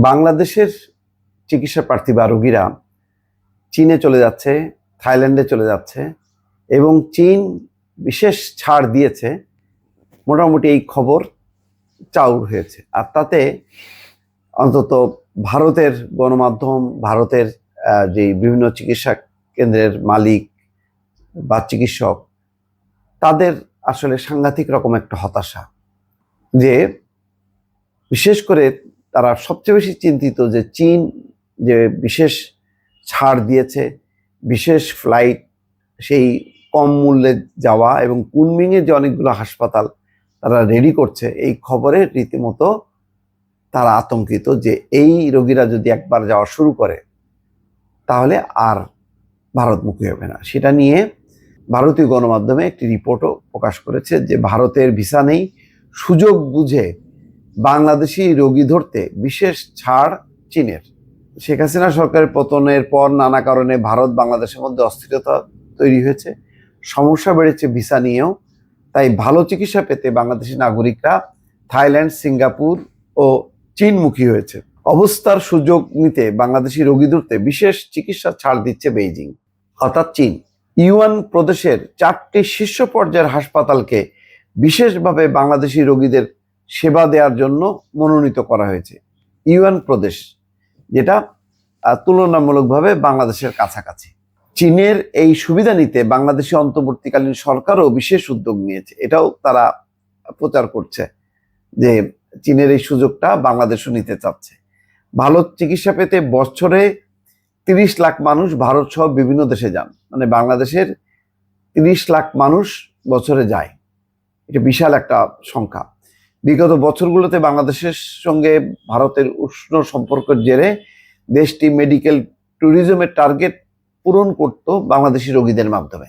বাংলাদেশের চিকিৎসা প্রার্থী বা রোগীরা চীনে চলে যাচ্ছে, থাইল্যান্ডে চলে যাচ্ছে এবং চীন বিশেষ ছাড় দিয়েছে। মোটামুটি এই খবর চাউর হয়েছে। আর তাতে অন্তত ভারতের গণমাধ্যম, ভারতের যে বিভিন্ন চিকিৎসা কেন্দ্রের মালিক বা চিকিৎসক, তাদের আসলে সাংঘাতিক রকম একটা হতাশা, যে বিশেষ করে তারা সবচেয়ে বেশি চিন্তিত যে চীন যে বিশেষ ছাড় দিয়েছে, বিশেষ ফ্লাইট, সেই কম মূল্যে যাওয়া এবং কুনমিংয়ে যে অনেকগুলো হাসপাতাল তারা রেডি করছে, এই খবরে রীতিমতো তারা আতঙ্কিত যে এই রোগীরা যদি একবার যাওয়া শুরু করে তাহলে আর ভারতমুখী হবে না। সেটা নিয়ে ভারতীয় গণমাধ্যমে একটি রিপোর্টও প্রকাশ করেছে যে ভারতের ভিসা নেই, সুযোগ বুঝে বাংলাদেশি রোগী ধরতে বিশেষ ছাড় চীনের। শেখ হাসিনা সরকারের পতনের পর নানা কারণে ভারত বাংলাদেশের মধ্যে অস্থিরতা তৈরি হয়েছে, সমস্যা বেড়েছে ভিসা নিয়েও। তাই ভালো চিকিৎসা পেতে বাংলাদেশি নাগরিকরা থাইল্যান্ড, সিঙ্গাপুর ও চীনমুখী হয়েছে। অবস্থার সুযোগ নিতে বাংলাদেশি রোগী ধরতে বিশেষ চিকিৎসা ছাড় দিচ্ছে বেইজিং, অর্থাৎ চীন। ইউয়ান প্রদেশের 4টি শীর্ষ পর্যায়ের হাসপাতালকে বিশেষভাবে বাংলাদেশি রোগীদের সেবা দেওয়ার জন্য মনোনীত করা হয়েছে। ইউয়ান প্রদেশ, যেটা তুলনামূলকভাবে বাংলাদেশের কাছাকাছি। চীনের এই সুবিধা নিতে বাংলাদেশি অন্তর্বর্তীকালীন সরকারও বিশেষ উদ্যোগ নিয়েছে। এটাও তারা প্রচার করছে যে চীনের এই সুযোগটা বাংলাদেশও নিতে চাচ্ছে। ভালো চিকিৎসা পেতে বছরে 30 লাখ মানুষ ভারত সহ বিভিন্ন দেশে যান, মানে বাংলাদেশের 30 লাখ মানুষ বছরে যায়। এটা বিশাল একটা সংখ্যা। বিগত বছরগুলোতে বাংলাদেশের সঙ্গে ভারতের উষ্ণ সম্পর্কের জেরে দেশটি মেডিকেল ট্যুরিজমের টার্গেট পূরণ করত বাংলাদেশি রোগীদের মাধ্যমে।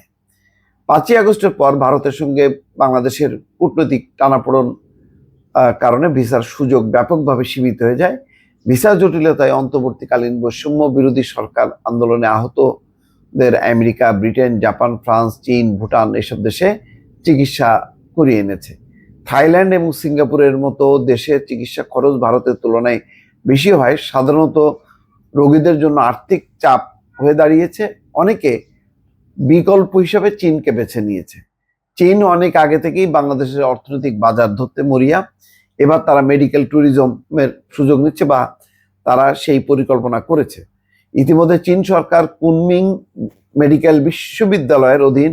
5ই আগস্টের পর ভারতের সঙ্গে বাংলাদেশের কূটনৈতিক টানাপোড়েন কারণে ভিসার সুযোগ ব্যাপকভাবে সীমিত হয়ে যায়। ভিসা জটিলতায় অন্তর্বর্তীকালীন বৈষম্য বিরোধী সরকার আন্দোলনে আহতদের আমেরিকা, ব্রিটেন, জাপান, ফ্রান্স, চীন, ভুটান এসব দেশে চিকিৎসা করিয়ে এনেছে। থাইল্যান্ড এবং সিঙ্গাপুরের মতো দেশে চিকিৎসা খরচ ভারতের তুলনায় বেশি হয় সাধারণত রোগীদের জন্য আর্থিক চাপ হয়ে দাঁড়িয়েছে। অনেকে বিকল্প হিসাবে চীনকে বেছে নিয়েছে। চীন অনেক আগে থেকেই বাংলাদেশের অর্থনৈতিক বাজার ধরতে মরিয়া। এবার তারা মেডিকেল ট্যুরিজমের সুযোগ নিচ্ছে বা তারা সেই পরিকল্পনা করেছে। ইতিমধ্যে চীন সরকার কুনমিং মেডিকেল বিশ্ববিদ্যালয়ের অধীন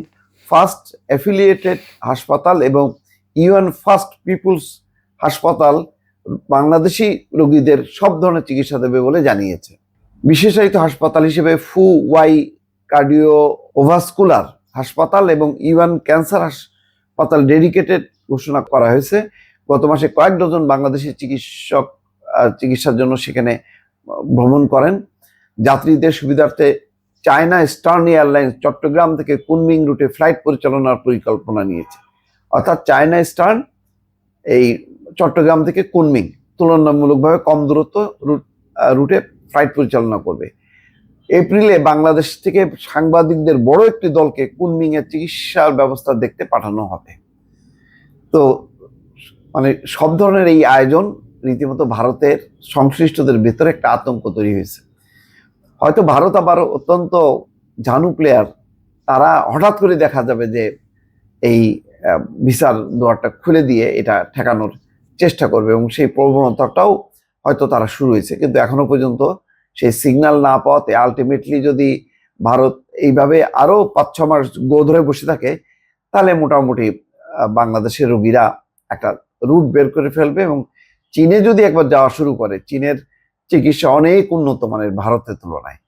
ফার্স্ট অ্যাফিলিয়েটেড হাসপাতাল এবং ইউয়ান ফার্স্ট পিপুলস হাসপাতাল বাংলাদেশি রোগীদের সব ধরনের চিকিৎসা দেবে বলে জানিয়েছে। বিশেষায়িত হাসপাতাল হিসেবে ফু ওয়াই কার্ডিওভাস্কুলার হাসপাতাল এবং ইউয়ান ক্যান্সার হাসপাতাল ডেডিকেটেড ঘোষণা করা হয়েছে। গত মাসে কয়েক ডজন বাংলাদেশি চিকিৎসক চিকিৎসার জন্য সেখানে ভ্রমণ করেন। যাত্রীদের সুবিধার্থে চায়না ইস্টার্ন এয়ারলাইন্স চট্টগ্রাম থেকে কুনমিং রুটে ফ্লাইট পরিচালনার পরিকল্পনা নিয়েছে। অর্থাৎ চায়না ইস্টার্ন এই চট্টগ্রাম থেকে কুনমিং তুলনামূলকভাবে কম দূরত্ব রুটে ফ্লাইট পরিচালনা করবে। এপ্রিলে বাংলাদেশ থেকে সাংবাদিকদের বড় একটি দলকে কুনমিং এর চিকিৎসার ব্যবস্থা দেখতে পাঠানো হবে। তো মানে সব ধরনের এই আয়োজন রীতিমতো ভারতের সংশ্লিষ্টদের ভেতরে একটা আতঙ্ক তৈরি হয়েছে। হয়তো ভারত আবার অত্যন্ত ঝানু প্লেয়ার, তারা হঠাৎ করে দেখা যাবে যে এই ভিসার দুয়ারটা খুলে দিয়ে এটা ঠেকানোর চেষ্টা করবে এবং সেই প্রবণতাটাও হয়তো তারা শুরু হয়েছে। কিন্তু এখনো পর্যন্ত সেই সিগন্যাল না পাওয়াতে আলটিমেটলি যদি ভারত এইভাবে আরো 5-6 মাস গো ধরে বসে থাকে তাহলে মোটামুটি বাংলাদেশের রোগীরা একটা রুট বের করে ফেলবে এবং চীনে যদি একবার যাওয়া শুরু করে, চীনের চিকিৎসা অনেক উন্নত মানের ভারতের তুলনায়,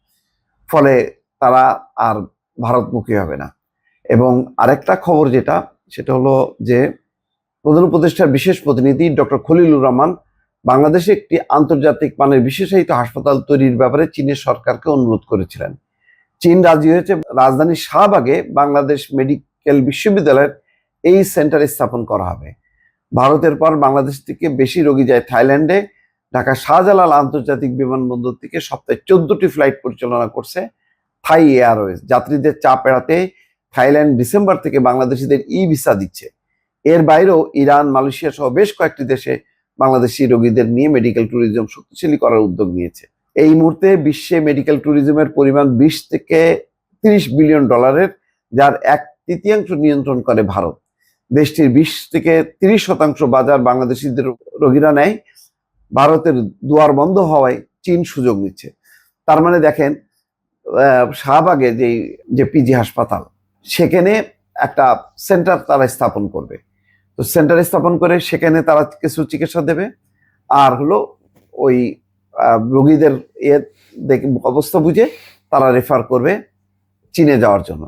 ফলে তারা আর ভারতমুখী হবে না। এবং আরেকটা খবর সেটা হলো যে প্রধান উপদেষ্টার বিশেষ প্রতিনিধি ডক্টর খলিলুর রহমান বাংলাদেশে একটি আন্তর্জাতিক মানের বিশেষায়িত হাসপাতাল তৈরির ব্যাপারে চীনের সরকারকে অনুরোধ করেছিলেন। চীন রাজি হয়েছে। রাজধানীর শাহবাগে বাংলাদেশ মেডিকেল বিশ্ববিদ্যালয়ের এই সেন্টার স্থাপন করা হবে। ভারতের পর বাংলাদেশ থেকে বেশি রোগী যায় থাইল্যান্ডে। ঢাকা শাহজালাল আন্তর্জাতিক বিমানবন্দর থেকে সপ্তাহে 14টি ফ্লাইট পরিচালনা করছে থাই এয়ারওয়েজ। যাত্রীদের চাপ এড়াতে থাইল্যান্ড ডিসেম্বর থেকে বাংলাদেশিদের ই ভিসা দিচ্ছে। এর বাইরেও ইরান, মালয়েশিয়া সহ বেশ কয়েকটি দেশে বাংলাদেশি রোগীদের নিয়ে মেডিকেল ট্যুরিজম শক্তিশালী করার উদ্যোগ নিয়েছে। এই মুহূর্তে বিশ্বে মেডিকেল ট্যুরিজমের পরিমাণ 20 থেকে 30 বিলিয়ন ডলারের, যার 1/3 নিয়ন্ত্রণ করে ভারত। দেশটির 20 থেকে 30% বাজার বাংলাদেশিদের রোগীরা নেয়। ভারতের দুয়ার বন্ধ হওয়ায় চীন সুযোগ নিচ্ছে। তার মানে দেখেন, শাহবাগে যে পিজি হাসপাতাল, সেখানে একটা সেন্টার তারা স্থাপন করবে। তো সেন্টার স্থাপন করে সেখানে তারা কিছু চিকিৎসা দেবে, আর হলো ওই রোগীদের অবস্থা বুঝে তারা রেফার করবে চীনে যাওয়ার জন্য।